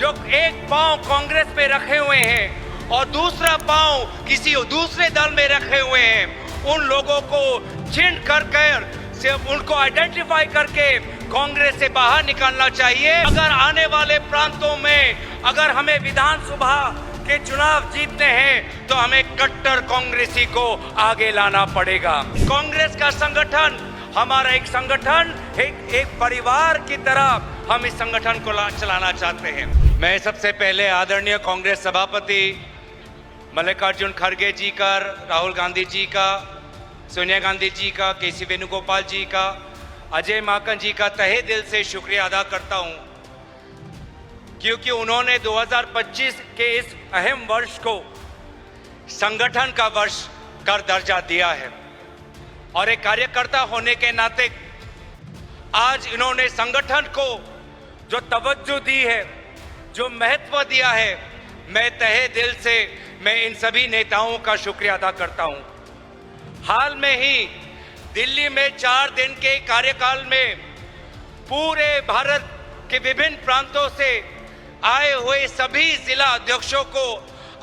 जो एक पांव कांग्रेस पे रखे हुए हैं और दूसरा पांव किसी दूसरे दल में रखे हुए हैं, उन लोगों को चिन्ह कर सिर्फ उनको आइडेंटिफाई करके कांग्रेस से बाहर निकालना चाहिए। अगर आने वाले प्रांतों में अगर हमें विधानसभा के चुनाव जीतने हैं तो हमें कट्टर कांग्रेसी को आगे लाना पड़ेगा। कांग्रेस का संगठन हमारा एक संगठन, एक परिवार की तरह हम इस संगठन को चलाना चाहते हैं। मैं सबसे पहले आदरणीय कांग्रेस सभापति मल्लिकार्जुन खड़गे जी का, राहुल गांधी जी का, सोनिया गांधी जी का, केसी वेणुगोपाल जी का, अजय माकन जी का तहे दिल से शुक्रिया अदा करता हूं, क्योंकि उन्होंने 2025 के इस अहम वर्ष को संगठन का वर्ष का दर्जा दिया है। और एक कार्यकर्ता होने के नाते आज इन्होंने संगठन को जो तवज्जो दी है, जो महत्व दिया है, मैं तहे दिल से मैं इन सभी नेताओं का शुक्रिया अदा करता हूं। हाल में ही दिल्ली में 4 दिन के कार्यकाल में पूरे भारत के विभिन्न प्रांतों से आए हुए सभी जिला अध्यक्षों को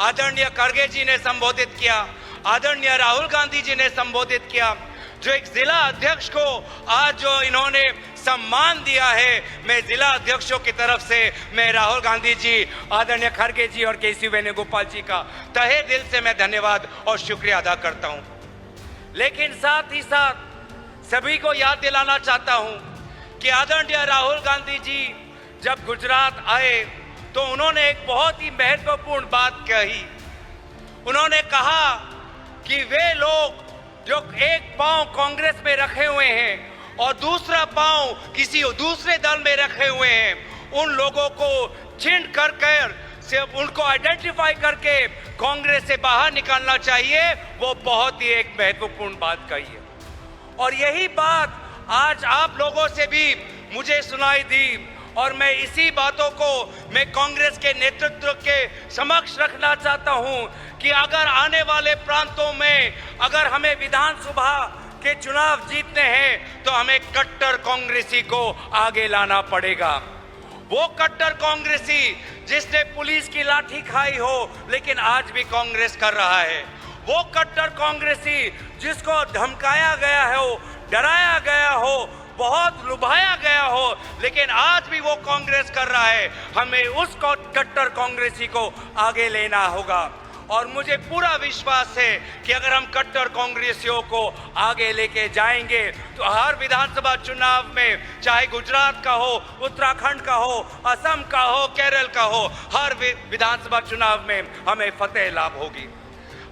आदरणीय खड़गे जी ने संबोधित किया, आदरणीय राहुल गांधी जी ने संबोधित किया। जो एक जिला अध्यक्ष को आज जो इन्होंने सम्मान दिया है, मैं जिला अध्यक्षों की तरफ से मैं राहुल गांधी जी, आदरणीय खड़गे जी और केसी वेणुगोपाल जी का तहे दिल से मैं धन्यवाद और शुक्रिया अदा करता हूं। लेकिन साथ ही साथ सभी को याद दिलाना चाहता हूं कि आदरणीय राहुल गांधी जी जब गुजरात आए तो उन्होंने एक बहुत ही महत्वपूर्ण बात कही। उन्होंने कहा कि वे लोग जो एक पांव कांग्रेस में रखे हुए हैं और दूसरा पांव किसी दूसरे दल में रखे हुए हैं, उन लोगों को चिन्ह कर सिर्फ उनको आइडेंटिफाई करके कांग्रेस से बाहर निकालना चाहिए। वो बहुत ही एक महत्वपूर्ण बात कही है और यही बात आज आप लोगों से भी मुझे सुनाई दी और मैं इसी बातों को मैं कांग्रेस के नेतृत्व के समक्ष रखना चाहता हूं कि अगर आने वाले प्रांतों में अगर हमें विधानसभा के चुनाव जीतने हैं तो हमें कट्टर कांग्रेसी को आगे लाना पड़ेगा। वो कट्टर कांग्रेसी जिसने पुलिस की लाठी खाई हो लेकिन आज भी कांग्रेस कर रहा है, वो कट्टर कांग्रेसी जिसको धमकाया गया हो, डराया गया हो, बहुत लुभाया गया हो, लेकिन आज भी वो कांग्रेस कर रहा है, हमें उस कट्टर कांग्रेसी को आगे लेना होगा। और मुझे पूरा विश्वास है कि अगर हम कट्टर कांग्रेसियों को आगे लेके जाएंगे तो हर विधानसभा चुनाव में, चाहे गुजरात का हो, उत्तराखंड का हो, असम का हो, केरल का हो, हर विधानसभा चुनाव में हमें फतेह लाभ होगी।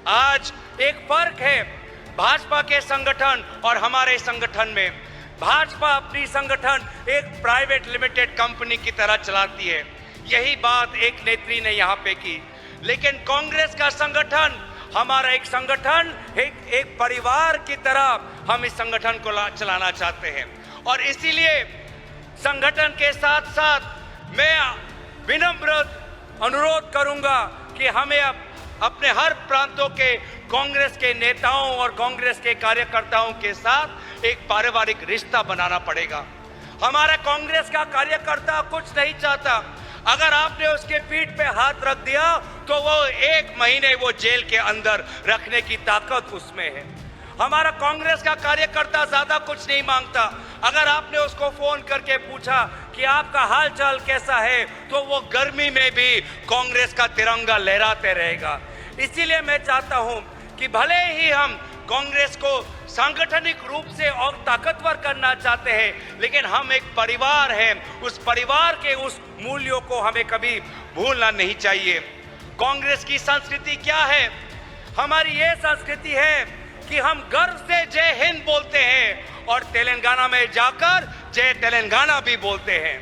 आज एक फर्क है भाजपा के संगठन और हमारे संगठन में। भाजपा अपनी संगठन एक प्राइवेट लिमिटेड कंपनी की तरह चलाती है, यही बात एक नेत्री ने यहाँ पे की। लेकिन कांग्रेस का संगठन हमारा एक संगठन, एक परिवार की तरह हम इस संगठन को चलाना चाहते हैं। और इसीलिए संगठन के साथ साथ मैं विनम्र अनुरोध करूंगा कि हमें अपने हर प्रांतों के कांग्रेस के नेताओं और कांग्रेस के कार्यकर्ताओं के साथ एक पारिवारिक रिश्ता बनाना पड़ेगा। हमारा कांग्रेस का कार्यकर्ता कुछ नहीं चाहता, अगर आपने उसके पीठ पे हाथ रख दिया तो वो 1 महीने वो जेल के अंदर रखने की ताकत उसमें है। हमारा कांग्रेस का कार्यकर्ता ज्यादा कुछ नहीं मांगता, अगर आपने उसको फोन करके पूछा कि आपका हाल चाल कैसा है तो वो गर्मी में भी कांग्रेस का तिरंगा लहराते रहेगा। इसीलिए मैं चाहता हूं कि भले ही हम कांग्रेस को सांगठनिक रूप से और ताकतवर करना चाहते हैं, लेकिन हम एक परिवार हैं, उस परिवार के उस मूल्यों को हमें कभी भूलना नहीं चाहिए। कांग्रेस की संस्कृति क्या है? हमारी ये संस्कृति है कि हम गर्व से जय हिंद बोलते हैं और तेलंगाना में जाकर जय तेलंगाना भी बोलते हैं।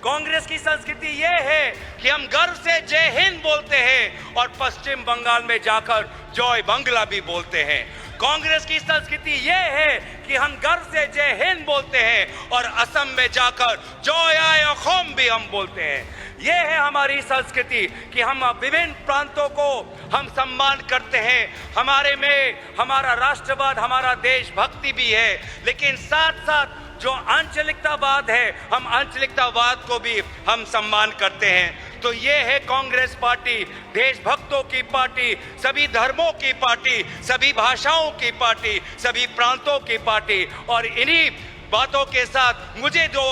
कांग्रेस की संस्कृति ये है कि हम गर्व से जय हिंद बोलते हैं और पश्चिम बंगाल में जाकर जय बांग्ला भी बोलते हैं। कांग्रेस की संस्कृति ये है कि हम गर्व से जय हिंद बोलते हैं और असम में जाकर जय आय अखोम भी हम बोलते हैं। ये है हमारी संस्कृति कि हम विभिन्न प्रांतों को हम सम्मान करते हैं। हमारे में हमारा राष्ट्रवाद, हमारा देशभक्ति भी है, लेकिन साथ साथ जो आंचलिकतावाद है, हम आंचलिकतावाद को भी हम सम्मान करते हैं। तो ये है कांग्रेस पार्टी, देशभक्तों की पार्टी, सभी धर्मों की पार्टी, सभी भाषाओं की पार्टी, सभी प्रांतों की पार्टी। और इन्हीं बातों के साथ मुझे जो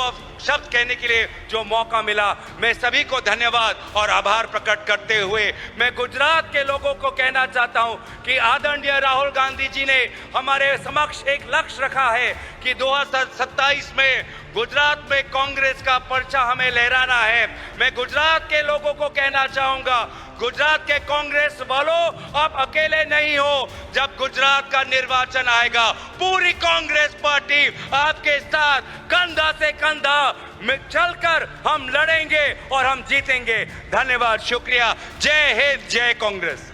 शब्द कहने के लिए जो मौका मिला, मैं सभी को धन्यवाद और आभार प्रकट करते हुए मैं गुजरात के लोगों को कहना चाहता हूं कि आदरणीय राहुल गांधी जी ने हमारे समक्ष एक लक्ष्य रखा है कि 2027 में गुजरात में कांग्रेस का पर्चा हमें लहराना है। मैं गुजरात के लोगों को कहना चाहूंगा, गुजरात के कांग्रेस वालों, आप अकेले नहीं हो। जब गुजरात का निर्वाचन आएगा, पूरी कांग्रेस पार्टी आपके साथ कंधा से कंधा में चलकर हम लड़ेंगे और हम जीतेंगे। धन्यवाद, शुक्रिया। जय हिंद, जय कांग्रेस।